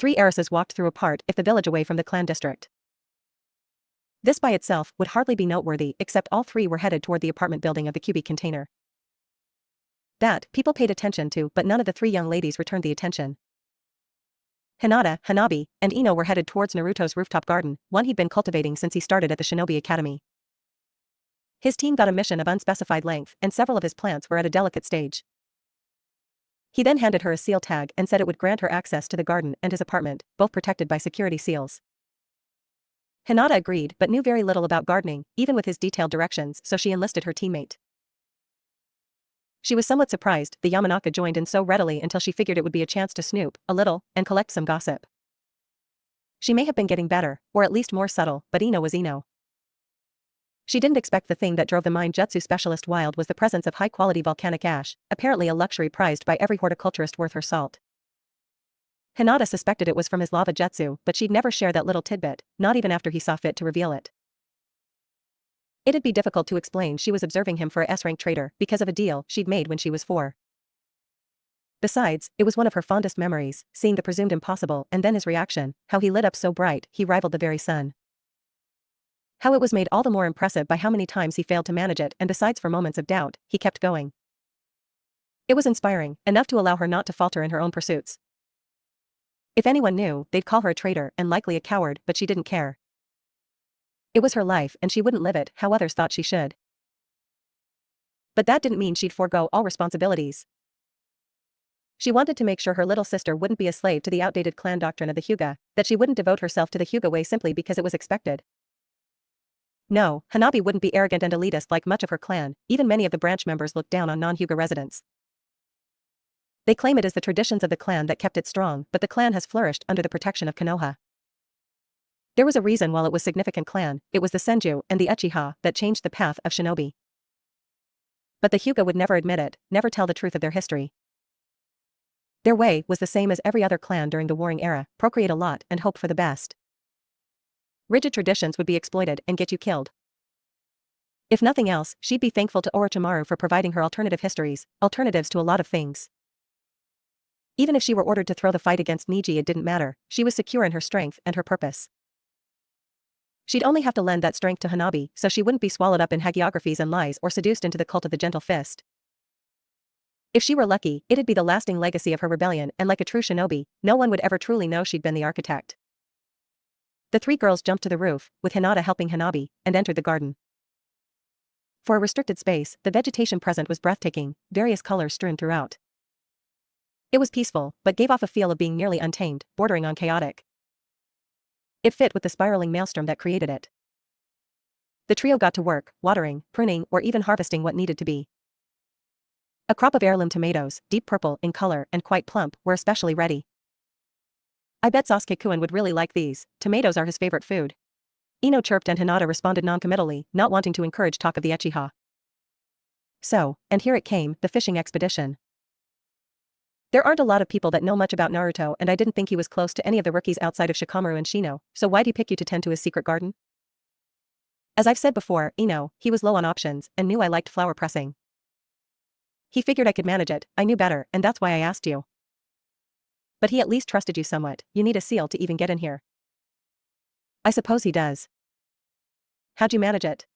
Three heiresses walked through apart if the village away from the clan district. This by itself would hardly be noteworthy except all three were headed toward the apartment building of the cubic container. That, people paid attention to, but none of the three young ladies returned the attention. Hinata, Hanabi, and Ino were headed towards Naruto's rooftop garden, one he'd been cultivating since he started at the Shinobi Academy. His team got a mission of unspecified length, and several of his plants were at a delicate stage. He then handed her a seal tag and said it would grant her access to the garden and his apartment, both protected by security seals. Hinata agreed but knew very little about gardening, even with his detailed directions, so she enlisted her teammate. She was somewhat surprised the Yamanaka joined in so readily until she figured it would be a chance to snoop a little and collect some gossip. She may have been getting better, or at least more subtle, but Ino was Ino. She didn't expect the thing that drove the mine jutsu specialist wild was the presence of high-quality volcanic ash, apparently a luxury prized by every horticulturist worth her salt. Hinata suspected it was from his lava jutsu, but she'd never share that little tidbit, not even after he saw fit to reveal it. It'd be difficult to explain she was observing him for a S-rank trader because of a deal she'd made when she was 4. Besides, it was one of her fondest memories, seeing the presumed impossible and then his reaction, how he lit up so bright he rivaled the very sun. How it was made all the more impressive by how many times he failed to manage it, and besides for moments of doubt, he kept going. It was inspiring, enough to allow her not to falter in her own pursuits. If anyone knew, they'd call her a traitor and likely a coward, but she didn't care. It was her life and she wouldn't live it how others thought she should. But that didn't mean she'd forego all responsibilities. She wanted to make sure her little sister wouldn't be a slave to the outdated clan doctrine of the Hyuga, that she wouldn't devote herself to the Hyuga way simply because it was expected. No, Hanabi wouldn't be arrogant and elitist like much of her clan, even many of the branch members looked down on non-Hyuga residents. They claim it is the traditions of the clan that kept it strong, but the clan has flourished under the protection of Konoha. There was a reason while it was significant clan, it was the Senju and the Uchiha that changed the path of shinobi. But the Hyuga would never admit it, never tell the truth of their history. Their way was the same as every other clan during the warring era, procreate a lot and hope for the best. Rigid traditions would be exploited and get you killed. If nothing else, she'd be thankful to Orochimaru for providing her alternative histories, alternatives to a lot of things. Even if she were ordered to throw the fight against Niji, it didn't matter, she was secure in her strength and her purpose. She'd only have to lend that strength to Hanabi so she wouldn't be swallowed up in hagiographies and lies or seduced into the cult of the gentle fist. If she were lucky, it'd be the lasting legacy of her rebellion, and like a true shinobi, no one would ever truly know she'd been the architect. The three girls jumped to the roof, with Hinata helping Hanabi, and entered the garden. For a restricted space, the vegetation present was breathtaking, various colors strewn throughout. It was peaceful, but gave off a feel of being nearly untamed, bordering on chaotic. It fit with the spiraling maelstrom that created it. The trio got to work, watering, pruning, or even harvesting what needed to be. A crop of heirloom tomatoes, deep purple in color and quite plump, were especially ready. I bet Sasuke-kun would really like these, tomatoes are his favorite food. Ino chirped and Hinata responded non-committally, not wanting to encourage talk of the Uchiha. So, and here it came, the fishing expedition. There aren't a lot of people that know much about Naruto, and I didn't think he was close to any of the rookies outside of Shikamaru and Shino, so why'd he pick you to tend to his secret garden? As I've said before, Ino, he was low on options, and knew I liked flower pressing. He figured I could manage it, I knew better, and that's why I asked you. But he at least trusted you somewhat, you need a seal to even get in here. I suppose he does. How'd you manage it?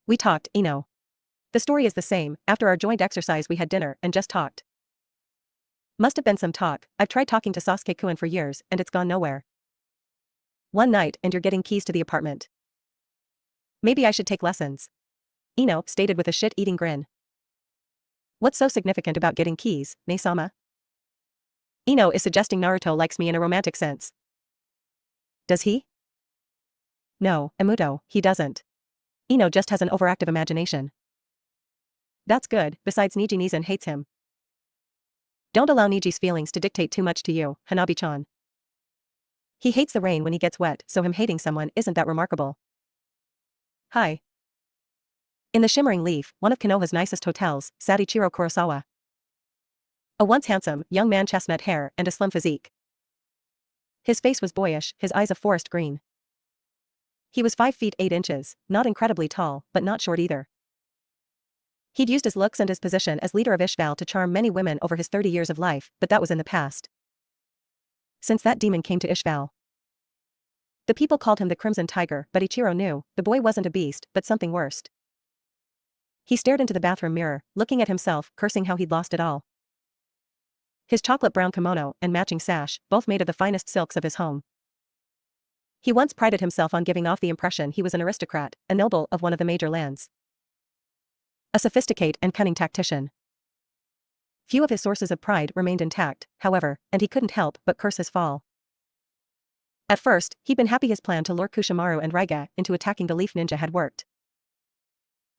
We talked, Ino. The story is the same, after our joint exercise we had dinner and just talked. Must have been some talk, I've tried talking to Sasuke-kun for years and it's gone nowhere. One night and you're getting keys to the apartment. Maybe I should take lessons. Ino stated with a shit-eating grin. What's so significant about getting keys, Ne-sama? Ino is suggesting Naruto likes me in a romantic sense. Does he? No, Emuto, he doesn't. Ino just has an overactive imagination. That's good, besides Niji-Nizan hates him. Don't allow Niji's feelings to dictate too much to you, Hanabi-chan. He hates the rain when he gets wet, so him hating someone isn't that remarkable. Hi. In the Shimmering Leaf, one of Konoha's nicest hotels, sat Ichiro Kurosawa. A once handsome, young man, chestnut hair and a slim physique. His face was boyish, his eyes a forest green. He was 5 feet 8 inches, not incredibly tall, but not short either. He'd used his looks and his position as leader of Ishval to charm many women over his 30 years of life, but that was in the past. since that demon came to Ishval. The people called him the Crimson Tiger, but Ichiro knew, the boy wasn't a beast, but something worse. He stared into the bathroom mirror, looking at himself, cursing how he'd lost it all. His chocolate brown kimono and matching sash, both made of the finest silks of his home. He once prided himself on giving off the impression he was an aristocrat, a noble of one of the major lands. A sophisticated and cunning tactician. Few of his sources of pride remained intact, however, and he couldn't help but curse his fall. At first, he'd been happy his plan to lure Kushimaru and Raiga into attacking the Leaf Ninja had worked.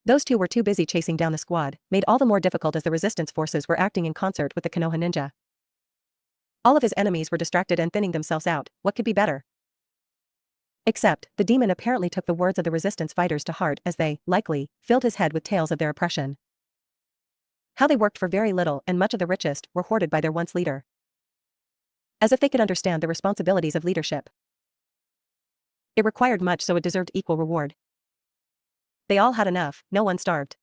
Those two were too busy chasing down the squad, made all the more difficult as the resistance forces were acting in concert with the Konoha ninja. All of his enemies were distracted and thinning themselves out, what could be better? Except, the demon apparently took the words of the resistance fighters to heart as they, likely, filled his head with tales of their oppression. How they worked for very little and much of the richest were hoarded by their once leader. As if they could understand the responsibilities of leadership. It required much, so it deserved equal reward. They all had enough, no one starved.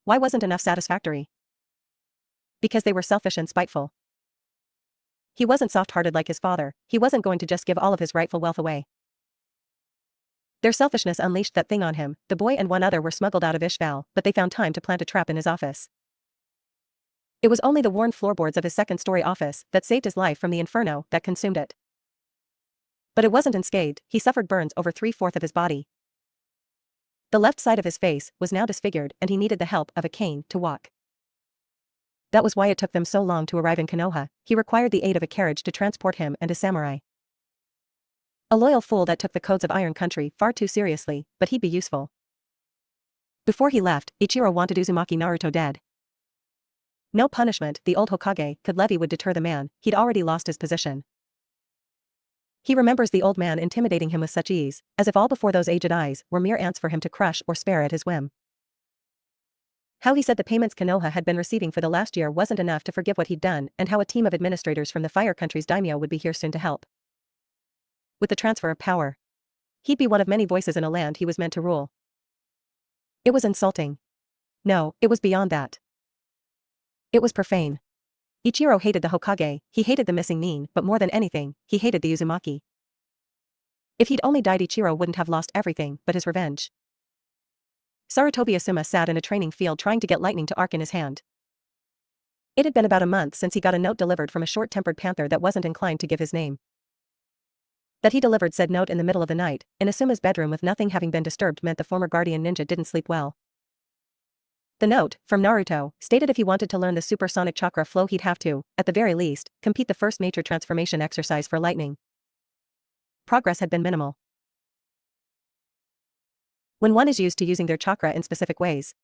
Why wasn't enough satisfactory? Because they were selfish and spiteful. He wasn't soft-hearted like his father, he wasn't going to just give all of his rightful wealth away. Their selfishness unleashed that thing on him. The boy and one other were smuggled out of Ishval, but they found time to plant a trap in his office. It was only the worn floorboards of his second-story office that saved his life from the inferno that consumed it. But it wasn't unscathed, he suffered burns over 3/4 of his body. The left side of his face was now disfigured and he needed the help of a cane to walk. That was why it took them so long to arrive in Konoha. He required the aid of a carriage to transport him and his samurai. A loyal fool that took the codes of Iron Country far too seriously, but he'd be useful. Before he left, Ichiro wanted Uzumaki Naruto dead. No punishment the old Hokage could levy would deter the man, he'd already lost his position. He remembers the old man intimidating him with such ease, as if all before those aged eyes were mere ants for him to crush or spare at his whim. How he said the payments Konoha had been receiving for the last year wasn't enough to forgive what he'd done, and how a team of administrators from the Fire Country's daimyo would be here soon to help. With the transfer of power, he'd be one of many voices in a land he was meant to rule. It was insulting. No, it was beyond that. It was profane. Ichiro hated the Hokage, he hated the missing Nin, but more than anything, he hated the Uzumaki. If he'd only died, Ichiro wouldn't have lost everything but his revenge. Sarutobi Asuma sat in a training field trying to get lightning to arc in his hand. It had been about a month since he got a note delivered from a short-tempered panther that wasn't inclined to give his name. That he delivered said note in the middle of the night, in Asuma's bedroom with nothing having been disturbed meant the former guardian ninja didn't sleep well. The note, from Naruto, stated if he wanted to learn the supersonic chakra flow he'd have to, at the very least, complete the first nature transformation exercise for lightning. Progress had been minimal. When one is used to using their chakra in specific ways,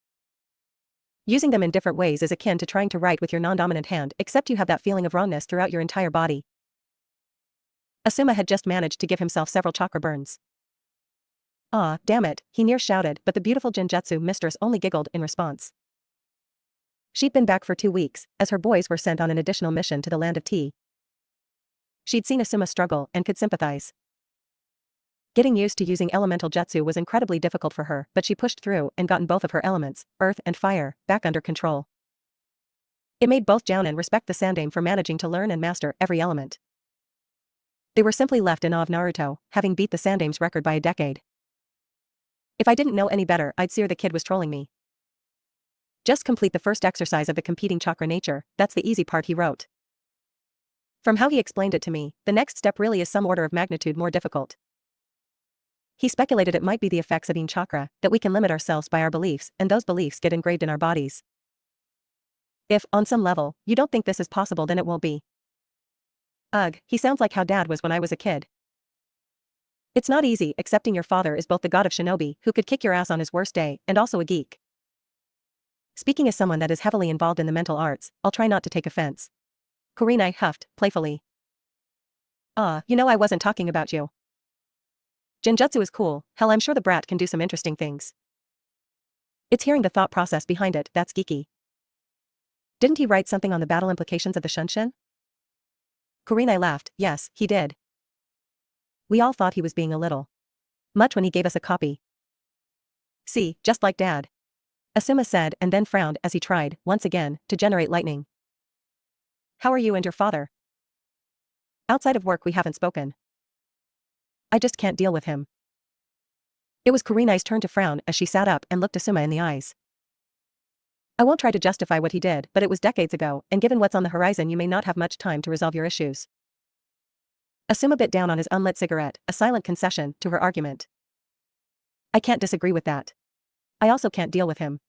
using them in different ways is akin to trying to write with your non-dominant hand, except you have that feeling of wrongness throughout your entire body. Asuma had just managed to give himself several chakra burns. "Ah, damn it," he near shouted, but the beautiful Genjutsu mistress only giggled in response. She'd been back for 2 weeks, as her boys were sent on an additional mission to the land of tea. She'd seen Asuma struggle and could sympathize. Getting used to using elemental jutsu was incredibly difficult for her, but she pushed through and gotten both of her elements, earth and fire, back under control. It made both jounin respect the Sandaime for managing to learn and master every element. They were simply left in awe of Naruto, having beat the Sandaime's record by a decade. If I didn't know any better, I'd say the kid was trolling me. Just complete the first exercise of the competing chakra nature, that's the easy part, he wrote. From how he explained it to me, the next step really is some order of magnitude more difficult. He speculated it might be the effects of Yin chakra, that we can limit ourselves by our beliefs, and those beliefs get engraved in our bodies. If, on some level, you don't think this is possible, then it won't be. Ugh, he sounds like how Dad was when I was a kid. It's not easy, accepting your father is both the god of shinobi, who could kick your ass on his worst day, and also a geek. Speaking as someone that is heavily involved in the mental arts, I'll try not to take offense. Kurenai huffed, playfully. I wasn't talking about you. Genjutsu is cool, hell I'm sure the brat can do some interesting things. It's hearing the thought process behind it that's geeky. Didn't he write something on the battle implications of the Shunshin? Kurenai laughed, yes, he did. We all thought he was being a little much when he gave us a copy. See, just like Dad. Asuma said and then frowned as he tried, once again, to generate lightning. How are you and your father? Outside of work we haven't spoken. I just can't deal with him. It was Kurenai's turn to frown as she sat up and looked Asuma in the eyes. I won't try to justify what he did, but it was decades ago, and given what's on the horizon you may not have much time to resolve your issues. Asuma bit down on his unlit cigarette, a silent concession to her argument. I can't disagree with that. I also can't deal with him.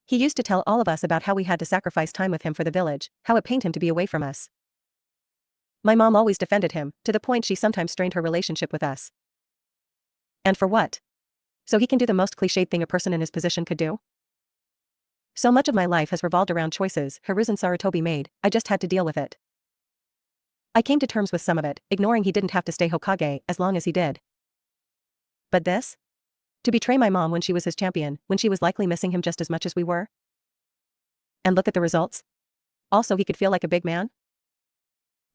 He used to tell all of us about how we had to sacrifice time with him for the village, how it pained him to be away from us. My mom always defended him, to the point she sometimes strained her relationship with us. And for what? So he can do the most cliched thing a person in his position could do? So much of my life has revolved around choices Hiruzen Sarutobi made, I just had to deal with it. I came to terms with some of it, ignoring he didn't have to stay Hokage as long as he did. But this? To betray my mom when she was his champion, when she was likely missing him just as much as we were? And look at the results? Also he could feel like a big man?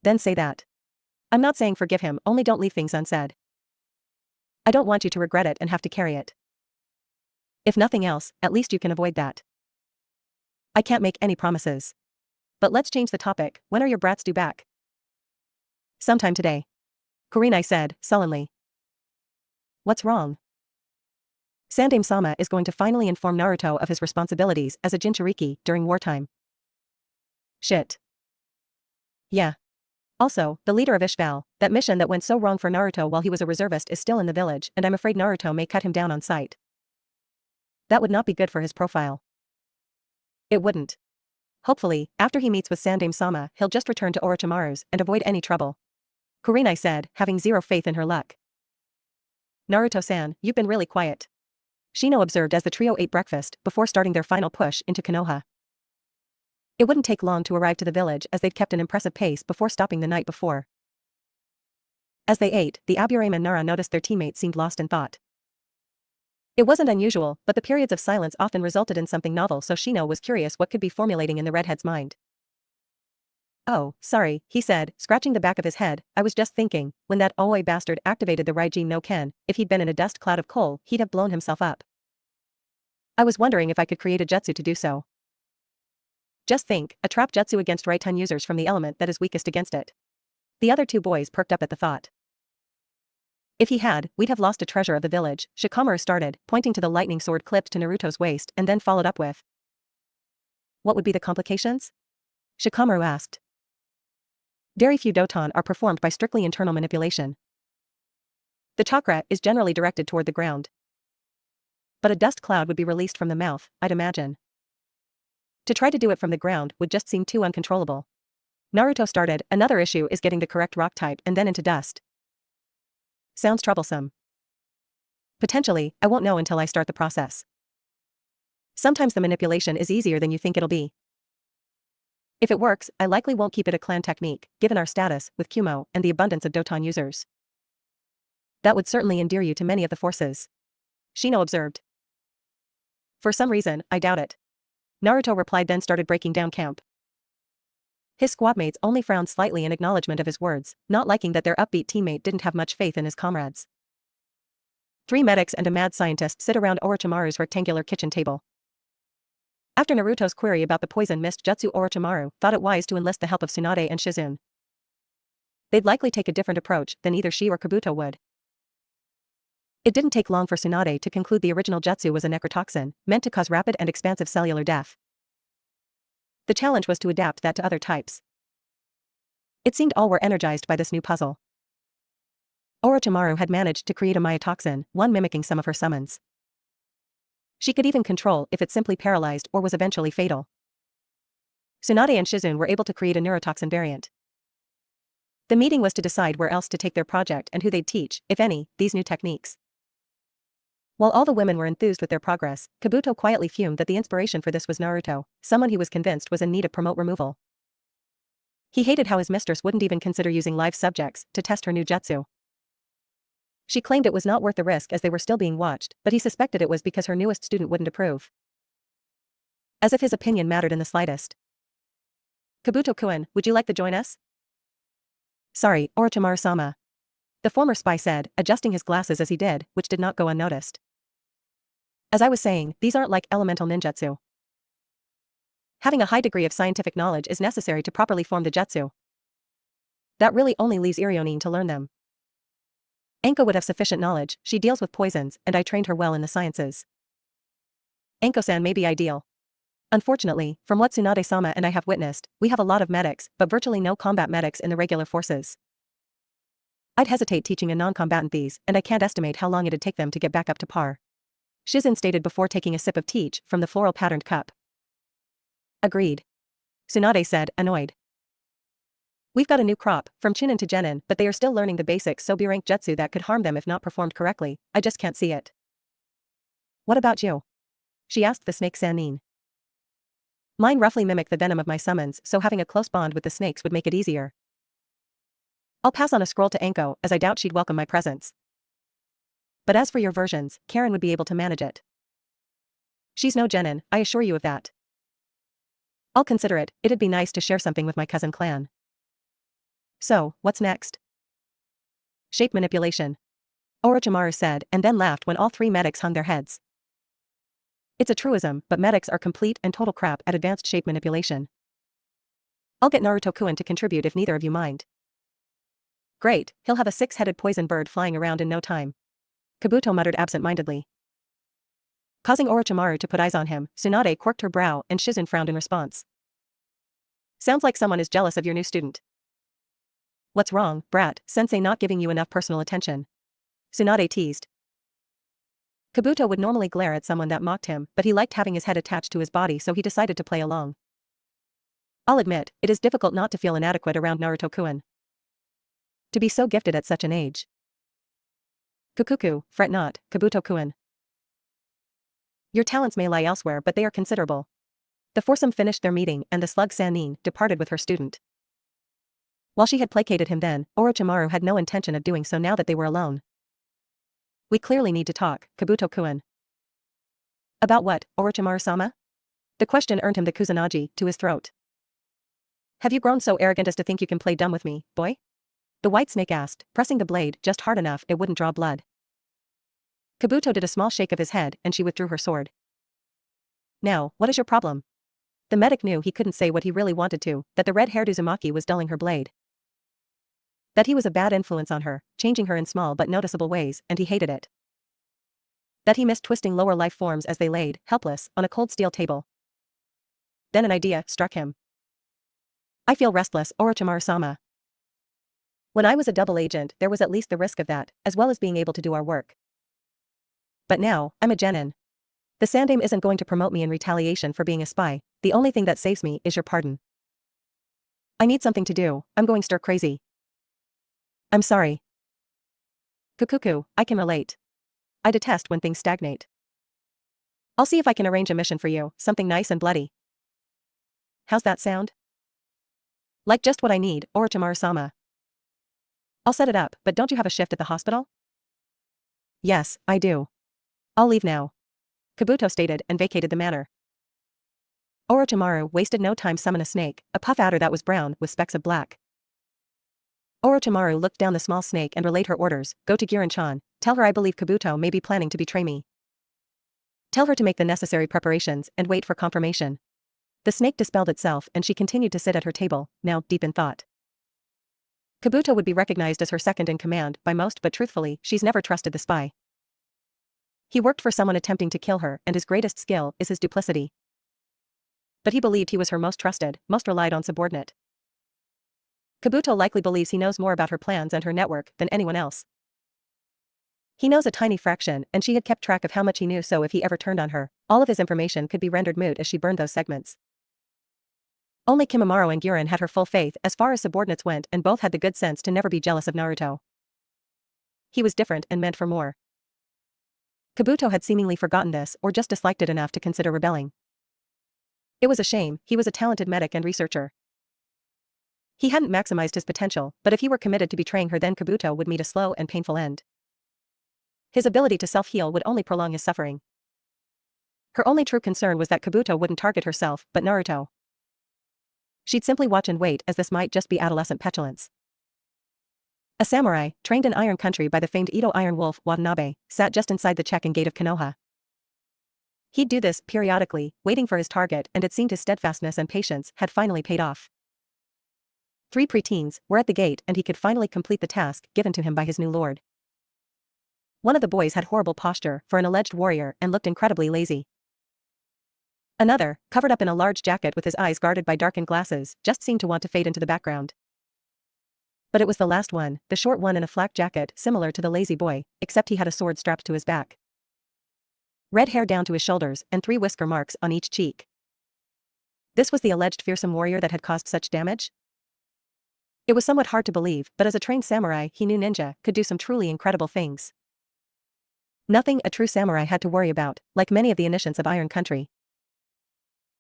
Then say that. I'm not saying forgive him, only don't leave things unsaid. I don't want you to regret it and have to carry it. If nothing else, at least you can avoid that. I can't make any promises. But let's change the topic, when are your brats due back? Sometime today. Kurenai said, sullenly. What's wrong? Sandaime-sama is going to finally inform Naruto of his responsibilities as a Jinchuriki during wartime. Shit. Yeah. Also, the leader of Ishval, that mission that went so wrong for Naruto while he was a reservist is still in the village and I'm afraid Naruto may cut him down on sight. That would not be good for his profile. It wouldn't. Hopefully, after he meets with Sandaime-sama, he'll just return to Orochimaru's and avoid any trouble. Kurenai said, having zero faith in her luck. Naruto-san, you've been really quiet. Shino observed as the trio ate breakfast before starting their final push into Konoha. It wouldn't take long to arrive to the village as they'd kept an impressive pace before stopping the night before. As they ate, the Aburame and Nara noticed their teammate seemed lost in thought. It wasn't unusual, but the periods of silence often resulted in something novel, so Shino was curious what could be formulating in the redhead's mind. Oh, sorry, he said, scratching the back of his head, I was just thinking, when that Ooi bastard activated the Raijin no Ken, if he'd been in a dust cloud of coal, he'd have blown himself up. I was wondering if I could create a jutsu to do so. Just think, a trap jutsu against Raitun users from the element that is weakest against it. The other two boys perked up at the thought. If he had, we'd have lost a treasure of the village, Shikamaru started, pointing to the lightning sword clipped to Naruto's waist and then followed up with. What would be the complications? Shikamaru asked. Very few doton are performed by strictly internal manipulation. The chakra is generally directed toward the ground. But a dust cloud would be released from the mouth, I'd imagine. To try to do it from the ground would just seem too uncontrollable. Naruto started, another issue is getting the correct rock type and then into dust. Sounds troublesome. Potentially, I won't know until I start the process. Sometimes the manipulation is easier than you think it'll be. If it works, I likely won't keep it a clan technique, given our status with Kumo and the abundance of doton users. That would certainly endear you to many of the forces. Shino observed. For some reason, I doubt it. Naruto replied, then started breaking down camp. His squadmates only frowned slightly in acknowledgement of his words, not liking that their upbeat teammate didn't have much faith in his comrades. 3 medics and a mad scientist sit around Orochimaru's rectangular kitchen table. After Naruto's query about the poison mist jutsu, Orochimaru thought it wise to enlist the help of Tsunade and Shizune. They'd likely take a different approach than either she or Kabuto would. It didn't take long for Tsunade to conclude the original jutsu was a necrotoxin, meant to cause rapid and expansive cellular death. The challenge was to adapt that to other types. It seemed all were energized by this new puzzle. Orochimaru had managed to create a myotoxin, one mimicking some of her summons. She could even control if it simply paralyzed or was eventually fatal. Tsunade and Shizune were able to create a neurotoxin variant. The meeting was to decide where else to take their project and who they'd teach, if any, these new techniques. While all the women were enthused with their progress, Kabuto quietly fumed that the inspiration for this was Naruto, someone he was convinced was in need of promote removal. He hated how his mistress wouldn't even consider using live subjects to test her new jutsu. She claimed it was not worth the risk as they were still being watched, but he suspected it was because her newest student wouldn't approve. As if his opinion mattered in the slightest. Kabuto-kun, would you like to join us? Sorry, Orochimaru-sama. The former spy said, adjusting his glasses as he did, which did not go unnoticed. As I was saying, these aren't like elemental ninjutsu. Having a high degree of scientific knowledge is necessary to properly form the jutsu. That really only leaves Irionin to learn them. Anko would have sufficient knowledge, she deals with poisons, and I trained her well in the sciences. Anko-san may be ideal. Unfortunately, from what Tsunade-sama and I have witnessed, we have a lot of medics, but virtually no combat medics in the regular forces. I'd hesitate teaching a non-combatant these, and I can't estimate how long it'd take them to get back up to par. Shizen stated before taking a sip of tea from the floral patterned cup. Agreed. Tsunade said, annoyed. We've got a new crop, from Chunin to Genin, but they are still learning the basic Sobi-rank jutsu that could harm them if not performed correctly, I just can't see it. What about you? She asked the snake Sanin. Mine roughly mimic the venom of my summons, so having a close bond with the snakes would make it easier. I'll pass on a scroll to Anko, as I doubt she'd welcome my presence. But as for your versions, Karen would be able to manage it. She's no Genin, I assure you of that. I'll consider it, it'd be nice to share something with my cousin clan. So, what's next? Shape manipulation. Orochimaru said, and then laughed when all three medics hung their heads. It's a truism, but medics are complete and total crap at advanced shape manipulation. I'll get Naruto-kun to contribute if neither of you mind. Great, he'll have a six-headed poison bird flying around in no time. Kabuto muttered absent-mindedly. Causing Orochimaru to put eyes on him, Tsunade quirked her brow and Shizen frowned in response. Sounds like someone is jealous of your new student. What's wrong, brat, sensei not giving you enough personal attention? Tsunade teased. Kabuto would normally glare at someone that mocked him, but he liked having his head attached to his body so he decided to play along. I'll admit, it is difficult not to feel inadequate around Naruto-kun. To be so gifted at such an age. Kukuku, fret not, Kabuto-kun. Your talents may lie elsewhere but they are considerable. The foursome finished their meeting and the slug Sanin departed with her student. While she had placated him then, Orochimaru had no intention of doing so now that they were alone. We clearly need to talk, Kabuto-kun. About what, Orochimaru-sama? The question earned him the kusanagi to his throat. Have you grown so arrogant as to think you can play dumb with me, boy? The white snake asked, pressing the blade just hard enough it wouldn't draw blood. Kabuto did a small shake of his head and she withdrew her sword. Now, what is your problem? The medic knew he couldn't say what he really wanted to, that the red-haired Uzumaki was dulling her blade. That he was a bad influence on her, changing her in small but noticeable ways, and he hated it. That he missed twisting lower life forms as they laid, helpless, on a cold steel table. Then an idea struck him. I feel restless, Orochimaru-sama. When I was a double agent there was at least the risk of that, as well as being able to do our work. But now, I'm a genin. The Sandaime isn't going to promote me in retaliation for being a spy, the only thing that saves me is your pardon. I need something to do, I'm going stir crazy. I'm sorry. Kukuku, I can relate. I detest when things stagnate. I'll see if I can arrange a mission for you, something nice and bloody. How's that sound? Like just what I need, Orochimaru-sama. I'll set it up, but don't you have a shift at the hospital? Yes, I do. I'll leave now. Kabuto stated and vacated the manor. Orochimaru wasted no time summon a snake, a puff adder that was brown with specks of black. Orochimaru looked down the small snake and relayed her orders, go to Giran-chan, tell her I believe Kabuto may be planning to betray me. Tell her to make the necessary preparations and wait for confirmation. The snake dispelled itself and she continued to sit at her table, now deep in thought. Kabuto would be recognized as her second in command by most but truthfully, she's never trusted the spy. He worked for someone attempting to kill her and his greatest skill is his duplicity. But he believed he was her most trusted, most relied on subordinate. Kabuto likely believes he knows more about her plans and her network than anyone else. He knows a tiny fraction and she had kept track of how much he knew so if he ever turned on her, all of his information could be rendered moot as she burned those segments. Only Kimimaro and Giran had her full faith as far as subordinates went and both had the good sense to never be jealous of Naruto. He was different and meant for more. Kabuto had seemingly forgotten this or just disliked it enough to consider rebelling. It was a shame, he was a talented medic and researcher. He hadn't maximized his potential, but if he were committed to betraying her then Kabuto would meet a slow and painful end. His ability to self-heal would only prolong his suffering. Her only true concern was that Kabuto wouldn't target herself, but Naruto. She'd simply watch and wait as this might just be adolescent petulance. A samurai, trained in Iron Country by the famed Edo Iron Wolf Watanabe, sat just inside the check-in gate of Konoha. He'd do this periodically, waiting for his target and it seemed his steadfastness and patience had finally paid off. 3 preteens were at the gate and he could finally complete the task given to him by his new lord. One of the boys had horrible posture for an alleged warrior and looked incredibly lazy. Another, covered up in a large jacket with his eyes guarded by darkened glasses, just seemed to want to fade into the background. But it was the last one, the short one in a flak jacket similar to the lazy boy, except he had a sword strapped to his back. Red hair down to his shoulders and 3 whisker marks on each cheek. This was the alleged fearsome warrior that had caused such damage? It was somewhat hard to believe, but as a trained samurai he knew ninja could do some truly incredible things. Nothing a true samurai had to worry about, like many of the initiates of Iron Country.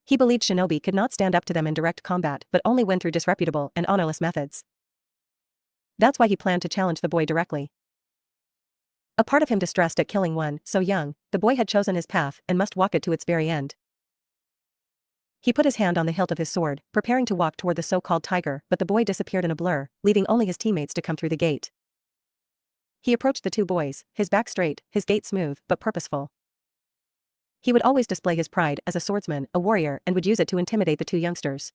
He believed shinobi could not stand up to them in direct combat but only win through disreputable and honorless methods. That's why he planned to challenge the boy directly. A part of him distressed at killing one so young, the boy had chosen his path and must walk it to its very end. He put his hand on the hilt of his sword, preparing to walk toward the so-called tiger, but the boy disappeared in a blur, leaving only his teammates to come through the gate. He approached the 2 boys, his back straight, his gait smooth but purposeful. He would always display his pride as a swordsman, a warrior, and would use it to intimidate the 2 youngsters.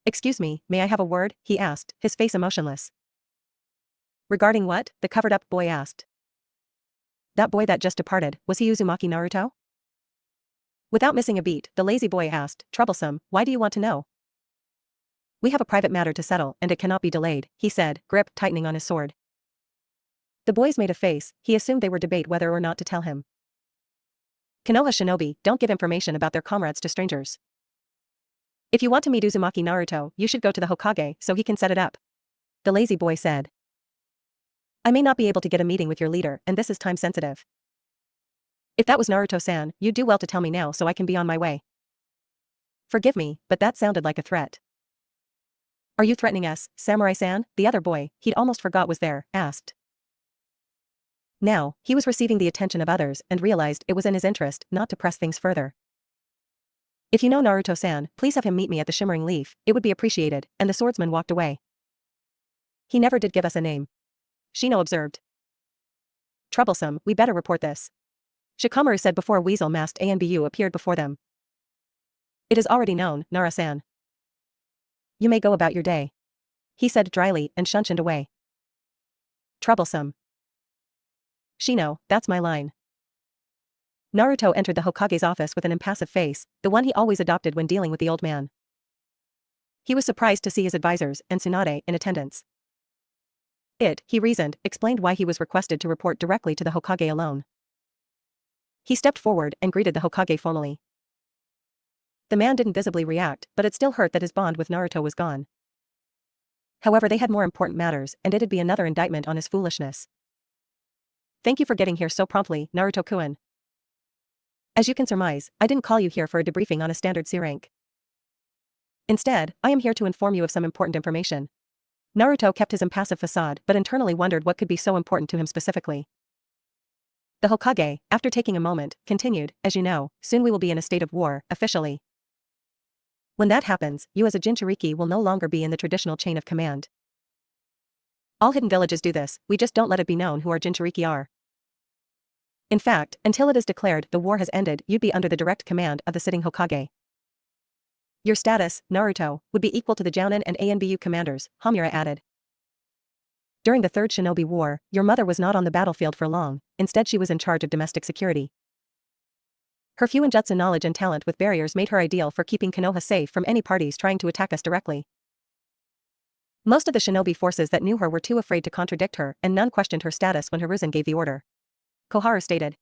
"Excuse me, may I have a word?" he asked, his face emotionless. "Regarding what?" the covered-up boy asked. "That boy that just departed, was he Uzumaki Naruto?" Without missing a beat, the lazy boy asked, "Troublesome, why do you want to know?" "We have a private matter to settle and it cannot be delayed," he said, grip tightening on his sword. The boys made a face, he assumed they would debate whether or not to tell him. Konoha shinobi don't give information about their comrades to strangers. "If you want to meet Uzumaki Naruto, you should go to the Hokage so he can set it up," the lazy boy said. "I may not be able to get a meeting with your leader and this is time sensitive. If that was Naruto-san, you'd do well to tell me now so I can be on my way." "Forgive me, but that sounded like a threat." "Are you threatening us, Samurai-san?" the other boy, he'd almost forgot was there, asked. Now, he was receiving the attention of others and realized it was in his interest not to press things further. "If you know Naruto-san, please have him meet me at the Shimmering Leaf, it would be appreciated," and the swordsman walked away. "He never did give us a name," Shino observed. "Troublesome, we better report this," Shikamaru said before a weasel-masked Anbu appeared before them. "It is already known, Nara-san. You may go about your day," he said dryly and shunshined away. "Troublesome. Shino, that's my line." Naruto entered the Hokage's office with an impassive face, the one he always adopted when dealing with the old man. He was surprised to see his advisors and Tsunade in attendance. It, he reasoned, explained why he was requested to report directly to the Hokage alone. He stepped forward and greeted the Hokage formally. The man didn't visibly react, but it still hurt that his bond with Naruto was gone. However, they had more important matters, and it'd be another indictment on his foolishness. "Thank you for getting here so promptly, Naruto-kun. As you can surmise, I didn't call you here for a debriefing on a standard C rank. Instead, I am here to inform you of some important information." Naruto kept his impassive facade but internally wondered what could be so important to him specifically. The Hokage, after taking a moment, continued, "As you know, soon we will be in a state of war, officially. When that happens, you as a Jinchuriki will no longer be in the traditional chain of command. All hidden villages do this, we just don't let it be known who our Jinchuriki are. In fact, until it is declared the war has ended, you'd be under the direct command of the sitting Hokage. Your status, Naruto, would be equal to the Jounin and Anbu commanders," Homura added. "During the Third Shinobi War, your mother was not on the battlefield for long, instead she was in charge of domestic security. Her Fuinjutsu knowledge and talent with barriers made her ideal for keeping Konoha safe from any parties trying to attack us directly. Most of the shinobi forces that knew her were too afraid to contradict her and none questioned her status when Hiruzen gave the order," Koharu stated.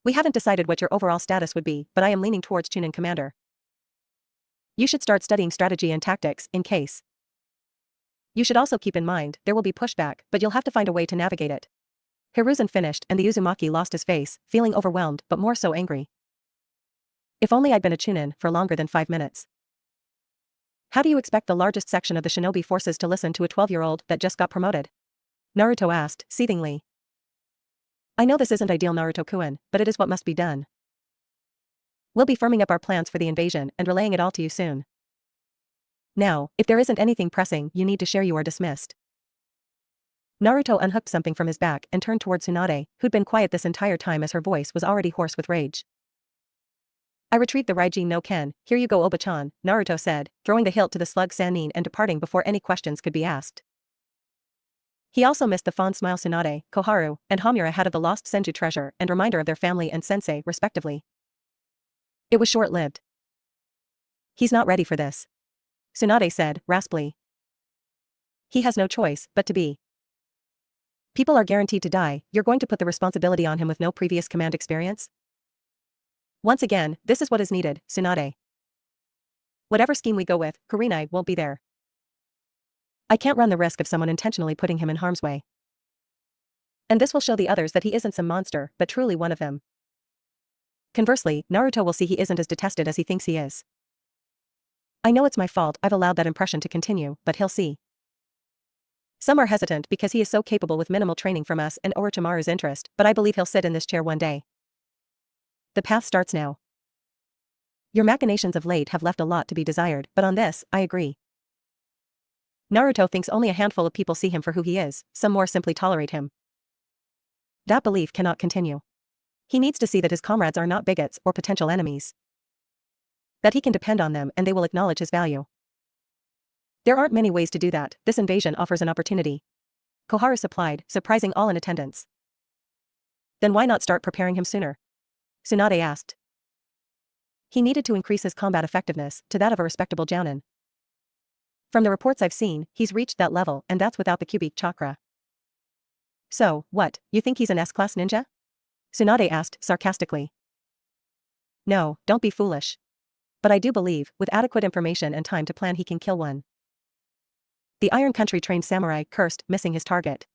"We haven't decided what your overall status would be, but I am leaning towards Chunin commander. You should start studying strategy and tactics, in case. You should also keep in mind, there will be pushback, but you'll have to find a way to navigate it." Hiruzen finished and the Uzumaki lost his face, feeling overwhelmed but more so angry. "If only I'd been a Chunin for longer than 5 minutes. How do you expect the largest section of the shinobi forces to listen to a 12-year-old that just got promoted?" Naruto asked, seethingly. "I know this isn't ideal, Naruto-kun, but it is what must be done. We'll be firming up our plans for the invasion and relaying it all to you soon. Now, if there isn't anything pressing you need to share, you are dismissed." Naruto unhooked something from his back and turned toward Tsunade, who'd been quiet this entire time as her voice was already hoarse with rage. I retrieved the Raijin no Ken, here you go Oba-chan, Naruto said, throwing the hilt to the slug Sannin and departing before any questions could be asked. He also missed the fond smile Tsunade, Koharu, and Hamura had of the lost Senju treasure and reminder of their family and sensei, respectively. It was short-lived. He's not ready for this. Tsunade said, raspily. He has no choice but to be. People are guaranteed to die, you're going to put the responsibility on him with no previous command experience? Once again, this is what is needed, Tsunade. Whatever scheme we go with, Kurenai won't be there. I can't run the risk of someone intentionally putting him in harm's way. And this will show the others that he isn't some monster, but truly one of them. Conversely, Naruto will see he isn't as detested as he thinks he is. I know it's my fault I've allowed that impression to continue, but he'll see. Some are hesitant because he is so capable with minimal training from us and Orochimaru's interest, but I believe he'll sit in this chair one day. The path starts now. Your machinations of late have left a lot to be desired, but on this, I agree. Naruto thinks only a handful of people see him for who he is, some more simply tolerate him. That belief cannot continue. He needs to see that his comrades are not bigots or potential enemies. That he can depend on them and they will acknowledge his value. There aren't many ways to do that, this invasion offers an opportunity. Koharu supplied, surprising all in attendance. Then why not start preparing him sooner? Tsunade asked. He needed to increase his combat effectiveness to that of a respectable jounin. From the reports I've seen, he's reached that level and that's without the cubic chakra. So, what, you think he's an S-class ninja? Tsunade asked sarcastically. No, don't be foolish. But I do believe, with adequate information and time to plan he can kill one. The Iron Country trained samurai cursed, missing his target.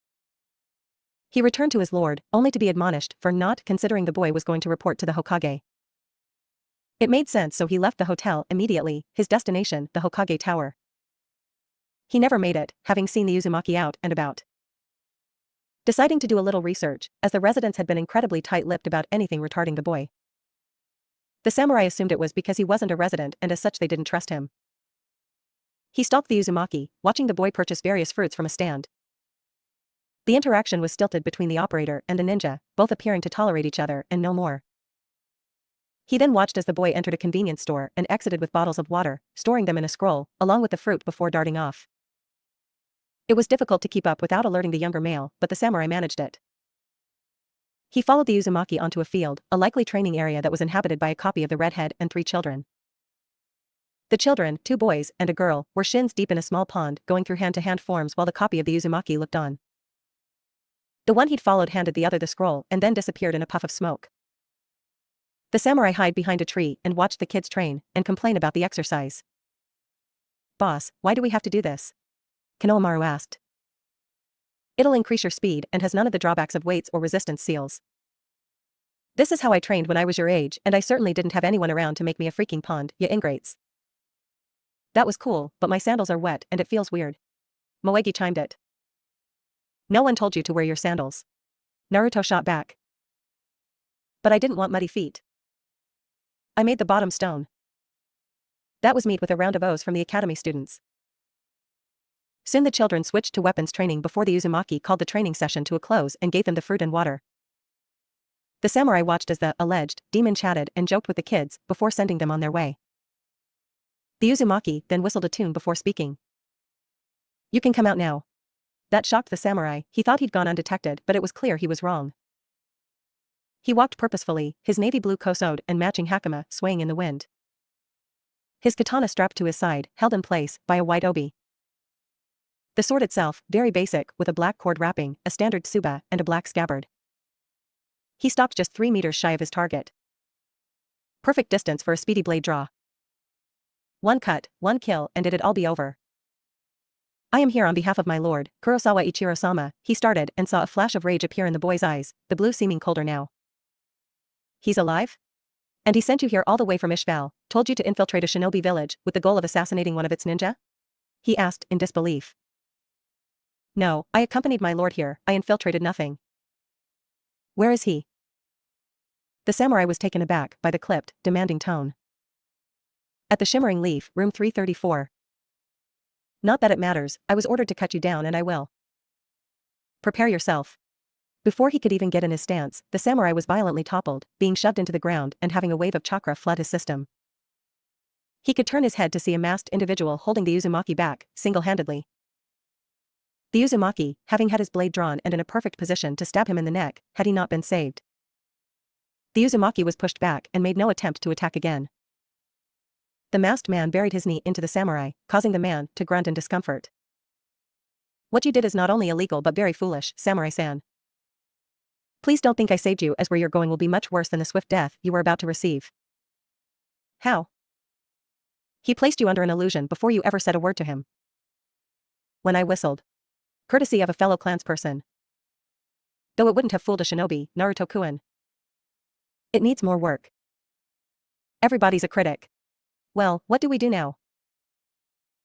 He returned to his lord, only to be admonished for not considering the boy was going to report to the Hokage. It made sense so he left the hotel immediately, his destination, the Hokage Tower. He never made it, having seen the Uzumaki out and about. Deciding to do a little research, as the residents had been incredibly tight-lipped about anything retarding the boy. The samurai assumed it was because he wasn't a resident and as such they didn't trust him. He stalked the Uzumaki, watching the boy purchase various fruits from a stand. The interaction was stilted between the operator and the ninja, both appearing to tolerate each other and no more. He then watched as the boy entered a convenience store and exited with bottles of water, storing them in a scroll, along with the fruit before darting off. It was difficult to keep up without alerting the younger male, but the samurai managed it. He followed the Uzumaki onto a field, a likely training area that was inhabited by a copy of the redhead and 3 children. The children, 2 boys and a girl, were shins deep in a small pond, going through hand-to-hand forms while the copy of the Uzumaki looked on. The one he'd followed handed the other the scroll and then disappeared in a puff of smoke. The samurai hid behind a tree and watched the kids train and complain about the exercise. Boss, why do we have to do this? Konohamaru asked. It'll increase your speed and has none of the drawbacks of weights or resistance seals. This is how I trained when I was your age and I certainly didn't have anyone around to make me a freaking pond, ya ingrates. That was cool, but my sandals are wet and it feels weird. Moegi chimed it. No one told you to wear your sandals. Naruto shot back. But I didn't want muddy feet. I made the bottom stone. That was meet with a round of O's from the academy students. Soon the children switched to weapons training before the Uzumaki called the training session to a close and gave them the fruit and water. The samurai watched as the alleged demon chatted and joked with the kids before sending them on their way. The Uzumaki then whistled a tune before speaking. You can come out now. That shocked the samurai, he thought he'd gone undetected but it was clear he was wrong. He walked purposefully, his navy blue kosode and matching hakama swaying in the wind. His katana strapped to his side, held in place by a white obi. The sword itself, very basic, with a black cord wrapping, a standard tsuba, and a black scabbard. He stopped just 3 meters shy of his target. Perfect distance for a speedy blade draw. 1 cut, 1 kill, and it'd all be over. I am here on behalf of my lord, Kurosawa Ichiro-sama, he started and saw a flash of rage appear in the boy's eyes, the blue seeming colder now. He's alive? And he sent you here all the way from Ishval, told you to infiltrate a shinobi village with the goal of assassinating one of its ninja? He asked in disbelief. No, I accompanied my lord here, I infiltrated nothing. Where is he? The samurai was taken aback by the clipped, demanding tone. At the Shimmering Leaf, room 334. Not that it matters, I was ordered to cut you down and I will. Prepare yourself. Before he could even get in his stance, the samurai was violently toppled, being shoved into the ground and having a wave of chakra flood his system. He could turn his head to see a masked individual holding the Uzumaki back, single-handedly. The Uzumaki, having had his blade drawn and in a perfect position to stab him in the neck, had he not been saved. The Uzumaki was pushed back and made no attempt to attack again. The masked man buried his knee into the samurai, causing the man to grunt in discomfort. What you did is not only illegal but very foolish, Samurai-san. Please don't think I saved you, as where you're going will be much worse than the swift death you were about to receive. How? He placed you under an illusion before you ever said a word to him. When I whistled. Courtesy of a fellow clansperson. Though it wouldn't have fooled a shinobi, Naruto-kun. It needs more work. Everybody's a critic. Well, what do we do now?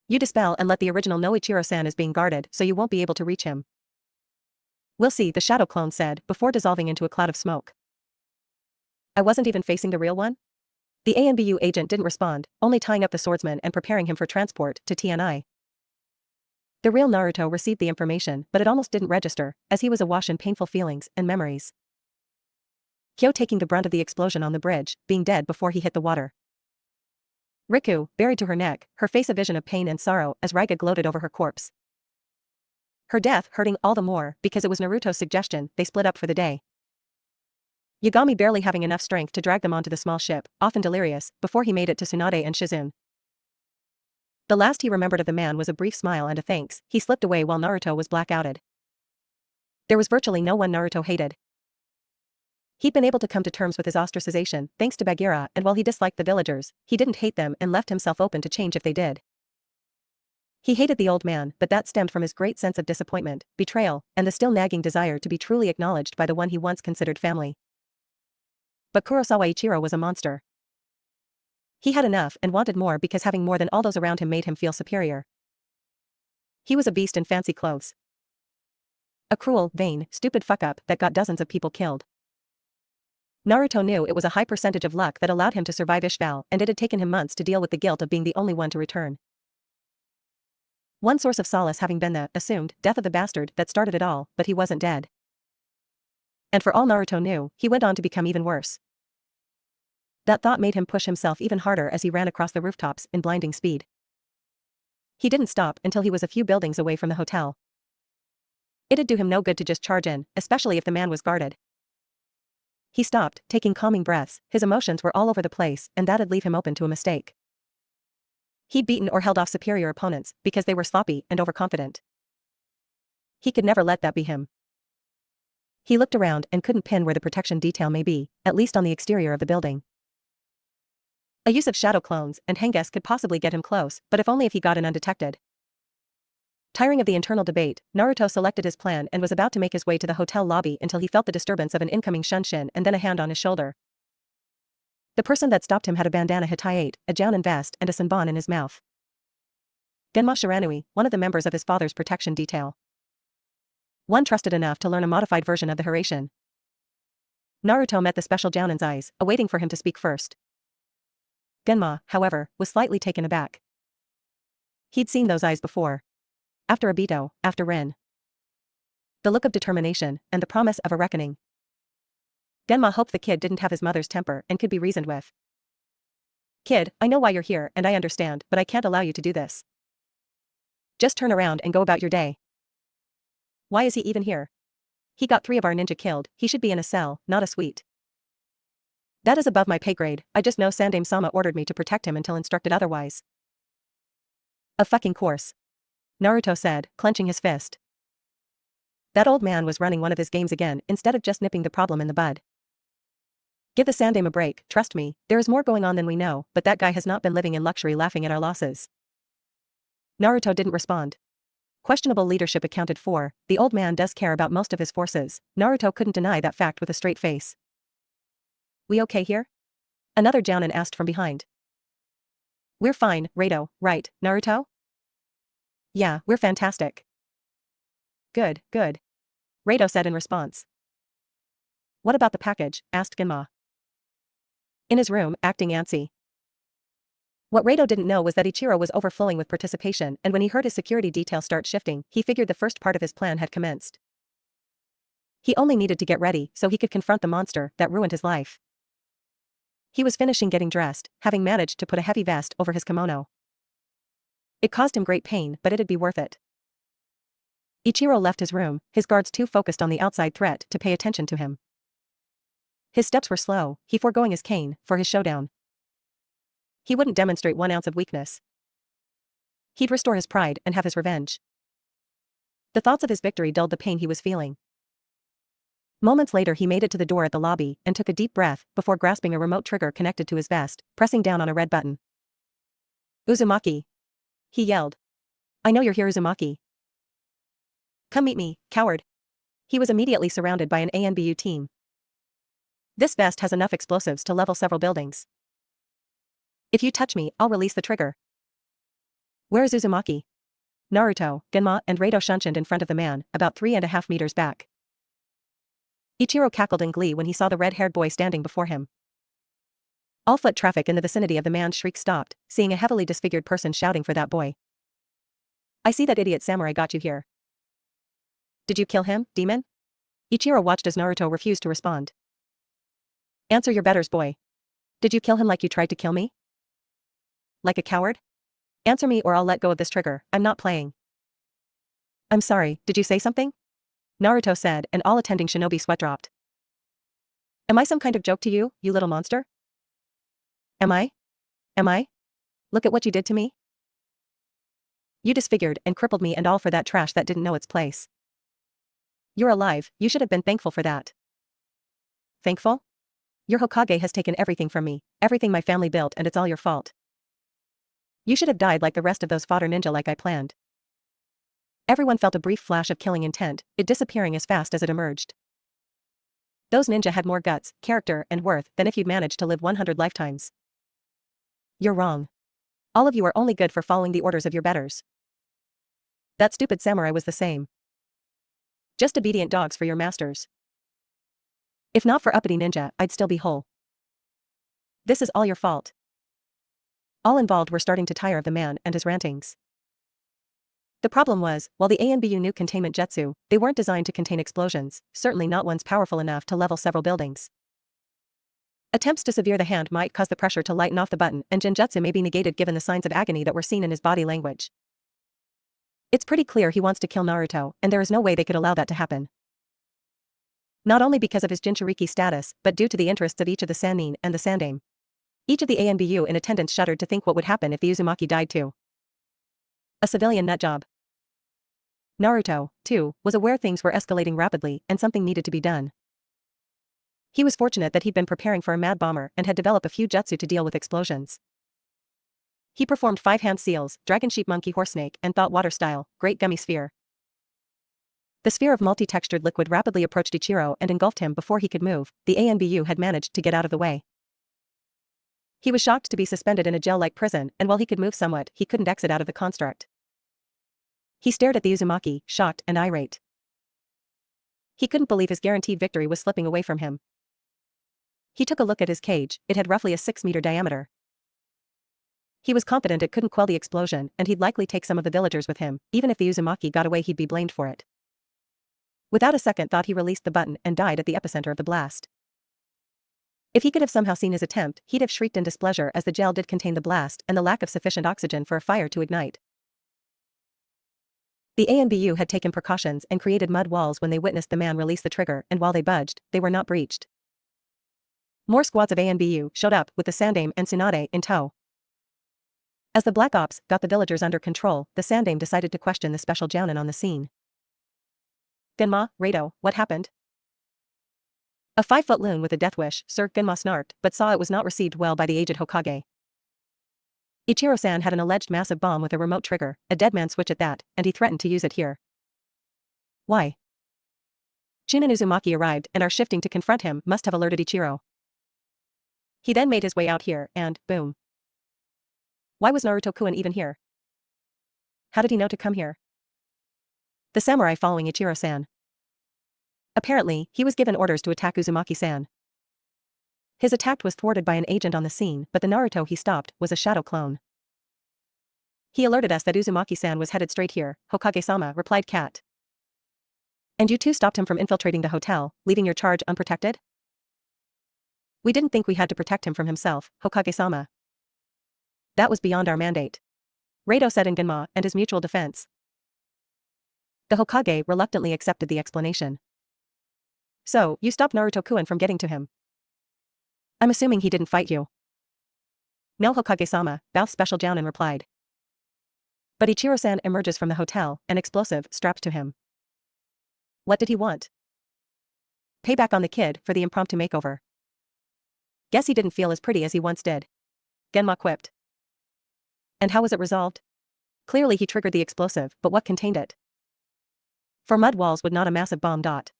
You dispel and let the original know Ichiro-san is being guarded so you won't be able to reach him. We'll see, the shadow clone said, before dissolving into a cloud of smoke. I wasn't even facing the real one? The ANBU agent didn't respond, only tying up the swordsman and preparing him for transport to TNI. The real Naruto received the information, but it almost didn't register, as he was awash in painful feelings and memories. Kyo taking the brunt of the explosion on the bridge, being dead before he hit the water. Riku, buried to her neck, her face a vision of pain and sorrow as Raiga gloated over her corpse. Her death hurting all the more because it was Naruto's suggestion they split up for the day. Yagami barely having enough strength to drag them onto the small ship, often delirious, before he made it to Tsunade and Shizune. The last he remembered of the man was a brief smile and a thanks. He slipped away while Naruto was blackouted. There was virtually no one Naruto hated. He'd been able to come to terms with his ostracization, thanks to Bagheera, and while he disliked the villagers, he didn't hate them and left himself open to change if they did. He hated the old man, but that stemmed from his great sense of disappointment, betrayal, and the still nagging desire to be truly acknowledged by the one he once considered family. But Kurosawa Ichiro was a monster. He had enough and wanted more because having more than all those around him made him feel superior. He was a beast in fancy clothes. A cruel, vain, stupid fuck-up that got dozens of people killed. Naruto knew it was a high percentage of luck that allowed him to survive Ishval, and it had taken him months to deal with the guilt of being the only one to return. One source of solace having been the assumed death of the bastard that started it all, but he wasn't dead. And for all Naruto knew, he went on to become even worse. That thought made him push himself even harder as he ran across the rooftops in blinding speed. He didn't stop until he was a few buildings away from the hotel. It'd do him no good to just charge in, especially if the man was guarded. He stopped, taking calming breaths. His emotions were all over the place, and that'd leave him open to a mistake. He'd beaten or held off superior opponents because they were sloppy and overconfident. He could never let that be him. He looked around and couldn't pin where the protection detail may be, at least on the exterior of the building. A use of shadow clones and Henges could possibly get him close, but if only if he got in undetected. Tiring of the internal debate, Naruto selected his plan and was about to make his way to the hotel lobby until he felt the disturbance of an incoming shunshin and then a hand on his shoulder. The person that stopped him had a bandana hitayate, a jounin vest and a senbon in his mouth. Genma Shiranui, one of the members of his father's protection detail. One trusted enough to learn a modified version of the Hirashin. Naruto met the special jounin's eyes, awaiting for him to speak first. Genma, however, was slightly taken aback. He'd seen those eyes before. After Obito, after Rin. The look of determination, and the promise of a reckoning. Genma hoped the kid didn't have his mother's temper and could be reasoned with. Kid, I know why you're here and I understand, but I can't allow you to do this. Just turn around and go about your day. Why is he even here? He got 3 of our ninja killed, he should be in a cell, not a suite. That is above my pay grade, I just know Sandame-sama ordered me to protect him until instructed otherwise. Of fucking course. Naruto said, clenching his fist. That old man was running one of his games again instead of just nipping the problem in the bud. Give the Sandame a break, trust me, there is more going on than we know, but that guy has not been living in luxury laughing at our losses. Naruto didn't respond. Questionable leadership accounted for, the old man does care about most of his forces. Naruto couldn't deny that fact with a straight face. We okay here? Another jounin asked from behind. We're fine, Rado, right, Naruto? Yeah, we're fantastic. Good, good. Rado said in response. What about the package? Asked Genma. In his room, acting antsy. What Rado didn't know was that Ichiro was overflowing with participation, and when he heard his security detail start shifting, he figured the first part of his plan had commenced. He only needed to get ready so he could confront the monster that ruined his life. He was finishing getting dressed, having managed to put a heavy vest over his kimono. It caused him great pain, but it'd be worth it. Ichiro left his room, his guards too focused on the outside threat to pay attention to him. His steps were slow, he foregoing his cane for his showdown. He wouldn't demonstrate 1 ounce of weakness. He'd restore his pride and have his revenge. The thoughts of his victory dulled the pain he was feeling. Moments later he made it to the door at the lobby and took a deep breath before grasping a remote trigger connected to his vest, pressing down on a red button. Uzumaki. He yelled. I know you're here, Uzumaki. Come meet me, coward. He was immediately surrounded by an ANBU team. This vest has enough explosives to level several buildings. If you touch me, I'll release the trigger. Where is Uzumaki? Naruto, Genma, and Reito shunched in front of the man, about 3.5 meters back. Ichiro cackled in glee when he saw the red-haired boy standing before him. All foot traffic in the vicinity of the man's shriek stopped, seeing a heavily disfigured person shouting for that boy. I see that idiot samurai got you here. Did you kill him, demon? Ichiro watched as Naruto refused to respond. Answer your betters, boy. Did you kill him like you tried to kill me? Like a coward? Answer me or I'll let go of this trigger, I'm not playing. I'm sorry, did you say something? Naruto said, and all attending shinobi sweat dropped. Am I some kind of joke to you, you little monster? Am I? Am I? Look at what you did to me. You disfigured and crippled me, and all for that trash that didn't know its place. You're alive, you should have been thankful for that. Thankful? Your Hokage has taken everything from me, everything my family built, and it's all your fault. You should have died like the rest of those fodder ninja like I planned. Everyone felt a brief flash of killing intent, it disappearing as fast as it emerged. Those ninja had more guts, character, and worth than if you'd managed to live 100 lifetimes. You're wrong. All of you are only good for following the orders of your betters. That stupid samurai was the same. Just obedient dogs for your masters. If not for uppity ninja, I'd still be whole. This is all your fault. All involved were starting to tire of the man and his rantings. The problem was, while the ANBU nuke containment jutsu, they weren't designed to contain explosions, certainly not ones powerful enough to level several buildings. Attempts to severe the hand might cause the pressure to lighten off the button, and genjutsu may be negated given the signs of agony that were seen in his body language. It's pretty clear he wants to kill Naruto, and there is no way they could allow that to happen. Not only because of his Jinchuriki status, but due to the interests of each of the Sannin and the Sandame. Each of the ANBU in attendance shuddered to think what would happen if the Uzumaki died too. A civilian nutjob. Naruto, too, was aware things were escalating rapidly and something needed to be done. He was fortunate that he'd been preparing for a mad bomber and had developed a few jutsu to deal with explosions. He performed 5-hand seals, dragon sheep monkey horse-snake, and thought water style, great gummy sphere. The sphere of multi-textured liquid rapidly approached Ichiro and engulfed him before he could move. The ANBU had managed to get out of the way. He was shocked to be suspended in a jail-like prison, and while he could move somewhat, he couldn't exit out of the construct. He stared at the Uzumaki, shocked and irate. He couldn't believe his guaranteed victory was slipping away from him. He took a look at his cage, it had roughly a 6-meter diameter. He was confident it couldn't quell the explosion, and he'd likely take some of the villagers with him. Even if the Uzumaki got away, he'd be blamed for it. Without a second thought, he released the button and died at the epicenter of the blast. If he could have somehow seen his attempt, he'd have shrieked in displeasure, as the jail did contain the blast and the lack of sufficient oxygen for a fire to ignite. The ANBU had taken precautions and created mud walls when they witnessed the man release the trigger, and while they budged, they were not breached. More squads of ANBU showed up, with the Sandame and Tsunade in tow. As the Black Ops got the villagers under control, the Sandame decided to question the special jounin on the scene. Genma, Reito, what happened? A 5-foot loon with a death wish, Sir Genma snarked, but saw it was not received well by the aged Hokage. Ichiro-san had an alleged massive bomb with a remote trigger, a dead man switch at that, and he threatened to use it here. Why? Chunin Uzumaki arrived and our shifting to confront him must have alerted Ichiro. He then made his way out here, and, boom. Why was Naruto-kun even here? How did he know to come here? The samurai following Ichiro-san. Apparently, he was given orders to attack Uzumaki-san. His attack was thwarted by an agent on the scene, but the Naruto he stopped was a shadow clone. He alerted us that Uzumaki-san was headed straight here, Hokage-sama, replied Kat. And you two stopped him from infiltrating the hotel, leaving your charge unprotected? We didn't think we had to protect him from himself, Hokage-sama. That was beyond our mandate. Rado said in Genma and his mutual defense. The Hokage reluctantly accepted the explanation. So, you stopped Naruto-kun from getting to him. I'm assuming he didn't fight you. No, Hokage-sama, Bath Special Jounin replied. But Ichiro-san emerges from the hotel, an explosive strapped to him. What did he want? Payback on the kid for the impromptu makeover. Guess he didn't feel as pretty as he once did. Genma quipped. And how was it resolved? Clearly he triggered the explosive, but what contained it? For mud walls would not a massive bomb dot.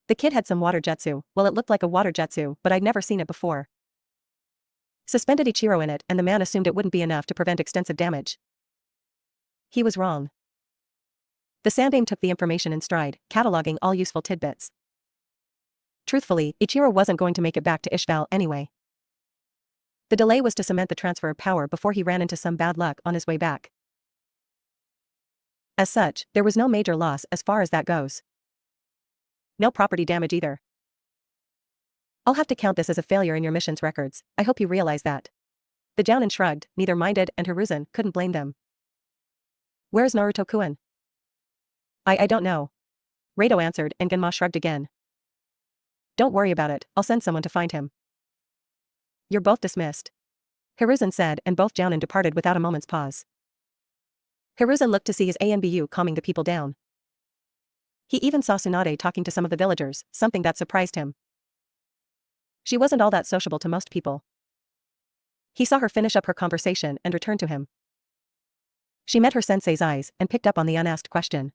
The kid had some water jutsu. Well, it looked like a water jutsu, but I'd never seen it before. Suspended Ichiro in it, and the man assumed it wouldn't be enough to prevent extensive damage. He was wrong. The Sandaime took the information in stride, cataloging all useful tidbits. Truthfully, Ichiro wasn't going to make it back to Ishval anyway. The delay was to cement the transfer of power before he ran into some bad luck on his way back. As such, there was no major loss as far as that goes. No property damage either. I'll have to count this as a failure in your mission's records. I hope you realize that. The Jounin shrugged, neither minded, and Hiruzen couldn't blame them. Where's Naruto-kun? I don't know. Rado answered, and Genma shrugged again. Don't worry about it, I'll send someone to find him. You're both dismissed. Hiruzen said, and both Jounin departed without a moment's pause. Hiruzen looked to see his ANBU calming the people down. He even saw Tsunade talking to some of the villagers, something that surprised him. She wasn't all that sociable to most people. He saw her finish up her conversation and return to him. She met her sensei's eyes and picked up on the unasked question.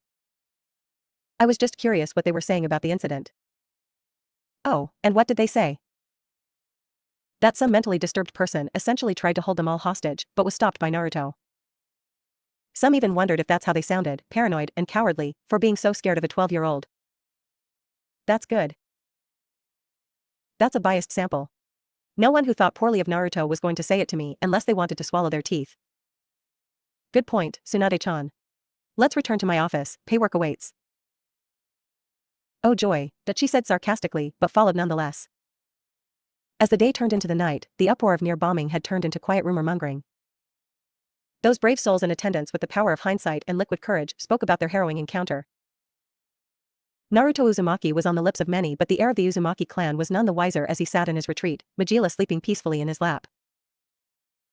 I was just curious what they were saying about the incident. Oh, and what did they say? That some mentally disturbed person essentially tried to hold them all hostage, but was stopped by Naruto. Some even wondered if that's how they sounded, paranoid and cowardly, for being so scared of a 12-year-old. That's good. That's a biased sample. No one who thought poorly of Naruto was going to say it to me unless they wanted to swallow their teeth. Good point, Tsunade-chan. Let's return to my office, paywork awaits. Oh joy, that she said sarcastically, but followed nonetheless. As the day turned into the night, the uproar of near bombing had turned into quiet rumor-mongering. Those brave souls in attendance with the power of hindsight and liquid courage spoke about their harrowing encounter. Naruto Uzumaki was on the lips of many, but the heir of the Uzumaki clan was none the wiser as he sat in his retreat, Majila sleeping peacefully in his lap.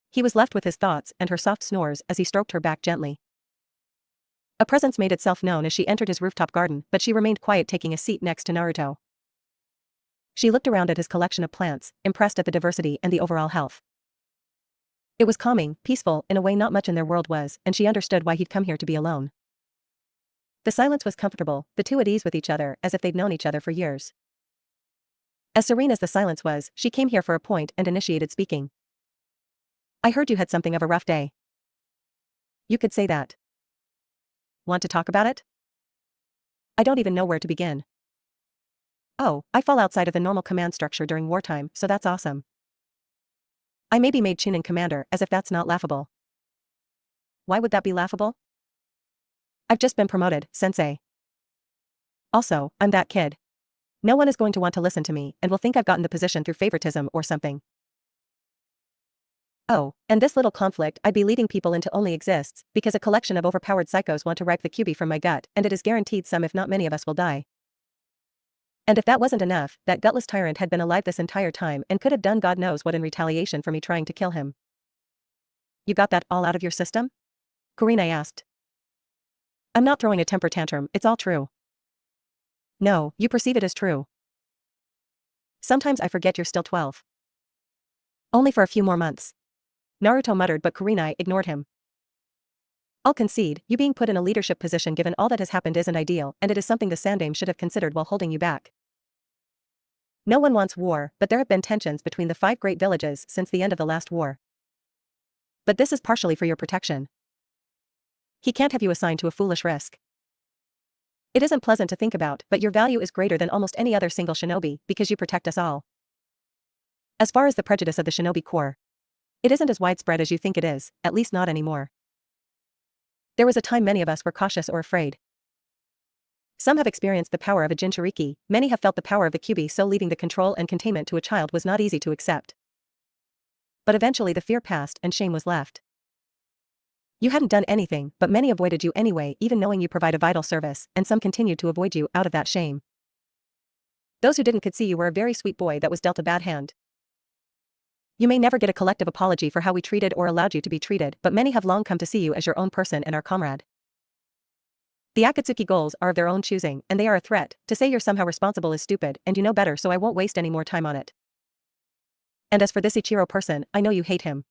He was left with his thoughts and her soft snores as he stroked her back gently. A presence made itself known as she entered his rooftop garden, but she remained quiet, taking a seat next to Naruto. She looked around at his collection of plants, impressed at the diversity and the overall health. It was calming, peaceful, in a way not much in their world was, and she understood why he'd come here to be alone. The silence was comfortable, the two at ease with each other, as if they'd known each other for years. As serene as the silence was, she came here for a point and initiated speaking. I heard you had something of a rough day. You could say that. Want to talk about it? I don't even know where to begin. Oh, I fall outside of the normal command structure during wartime, so that's awesome. I may be made Chunin commander, as if that's not laughable. Why would that be laughable? I've just been promoted, sensei. Also, I'm that kid. No one is going to want to listen to me, and will think I've gotten the position through favoritism or something. Oh, and this little conflict I'd be leading people into only exists, because a collection of overpowered psychos want to ripe the QB from my gut, and it is guaranteed some if not many of us will die. And if that wasn't enough, that gutless tyrant had been alive this entire time and could have done God knows what in retaliation for me trying to kill him. You got that all out of your system? Kurenai asked. I'm not throwing a temper tantrum, it's all true. No, you perceive it as true. Sometimes I forget you're still 12. Only for a few more months. Naruto muttered, but Kurenai ignored him. I'll concede, you being put in a leadership position given all that has happened isn't ideal, and it is something the Sandaime should have considered while holding you back. No one wants war, but there have been tensions between the 5 great villages since the end of the last war. But this is partially for your protection. He can't have you assigned to a foolish risk. It isn't pleasant to think about, but your value is greater than almost any other single shinobi, because you protect us all. As far as the prejudice of the shinobi corps, it isn't as widespread as you think it is, at least not anymore. There was a time many of us were cautious or afraid. Some have experienced the power of a Jinchuriki, many have felt the power of the Kyuubi, so leaving the control and containment to a child was not easy to accept. But eventually the fear passed and shame was left. You hadn't done anything, but many avoided you anyway, even knowing you provide a vital service, and some continued to avoid you out of that shame. Those who didn't could see you were a very sweet boy that was dealt a bad hand. You may never get a collective apology for how we treated or allowed you to be treated, but many have long come to see you as your own person and our comrade. The Akatsuki goals are of their own choosing, and they are a threat. To say you're somehow responsible is stupid, and you know better, so I won't waste any more time on it. And as for this Ichiro person, I know you hate him.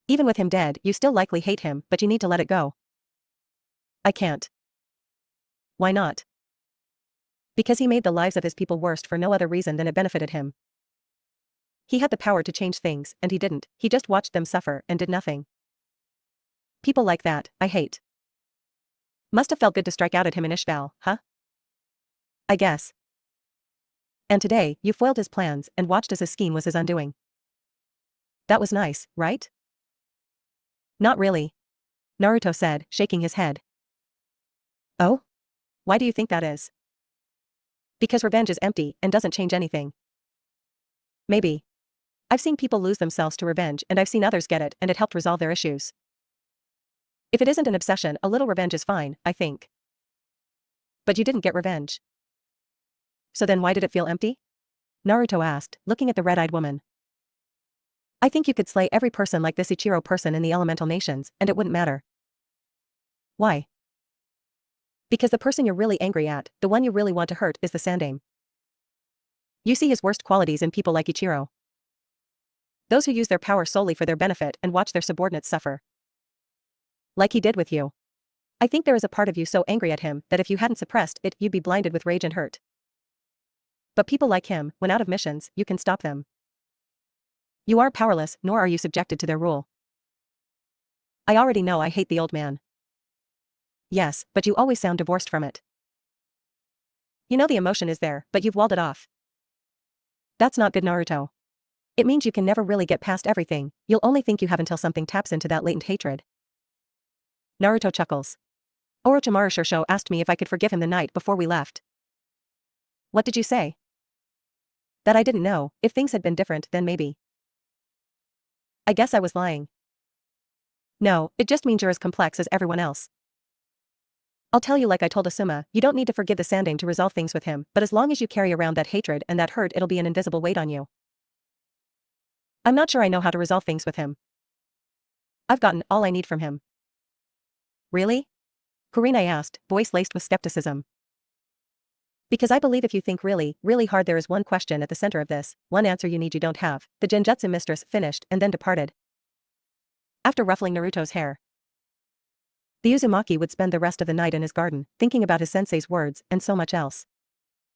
Even with him dead, you still likely hate him, but you need to let it go. I can't. Why not? Because he made the lives of his people worse for no other reason than it benefited him. He had the power to change things, and he didn't. He just watched them suffer and did nothing. People like that, I hate. Must have felt good to strike out at him in Ishval, huh? I guess. And today, you foiled his plans and watched as his scheme was his undoing. That was nice, right? Not really. Naruto said, shaking his head. Oh? Why do you think that is? Because revenge is empty and doesn't change anything. Maybe. I've seen people lose themselves to revenge, and I've seen others get it, and it helped resolve their issues. If it isn't an obsession, a little revenge is fine, I think. But you didn't get revenge. So then why did it feel empty? Naruto asked, looking at the red-eyed woman. I think you could slay every person like this Ichiro person in the elemental nations, and it wouldn't matter. Why? Because the person you're really angry at, the one you really want to hurt, is the Sandaime. You see his worst qualities in people like Ichiro. Those who use their power solely for their benefit and watch their subordinates suffer. Like he did with you. I think there is a part of you so angry at him that if you hadn't suppressed it, you'd be blinded with rage and hurt. But people like him, when out of missions, you can stop them. You aren't powerless, nor are you subjected to their rule. I already know I hate the old man. Yes, but you always sound divorced from it. You know the emotion is there, but you've walled it off. That's not good, Naruto. It means you can never really get past everything, you'll only think you have until something taps into that latent hatred. Naruto chuckles. Orochimaru Shursho asked me if I could forgive him the night before we left. What did you say? That I didn't know. If things had been different, then maybe. I guess I was lying. No, it just means you're as complex as everyone else. I'll tell you like I told Asuma, you don't need to forgive the Sandaime to resolve things with him, but as long as you carry around that hatred and that hurt, it'll be an invisible weight on you. I'm not sure I know how to resolve things with him. I've gotten all I need from him. Really? Kurenai asked, voice laced with skepticism. Because I believe if you think really, really hard, there is one question at the center of this, one answer you need you don't have. The Genjutsu mistress finished and then departed. After ruffling Naruto's hair, the Uzumaki would spend the rest of the night in his garden, thinking about his sensei's words and so much else.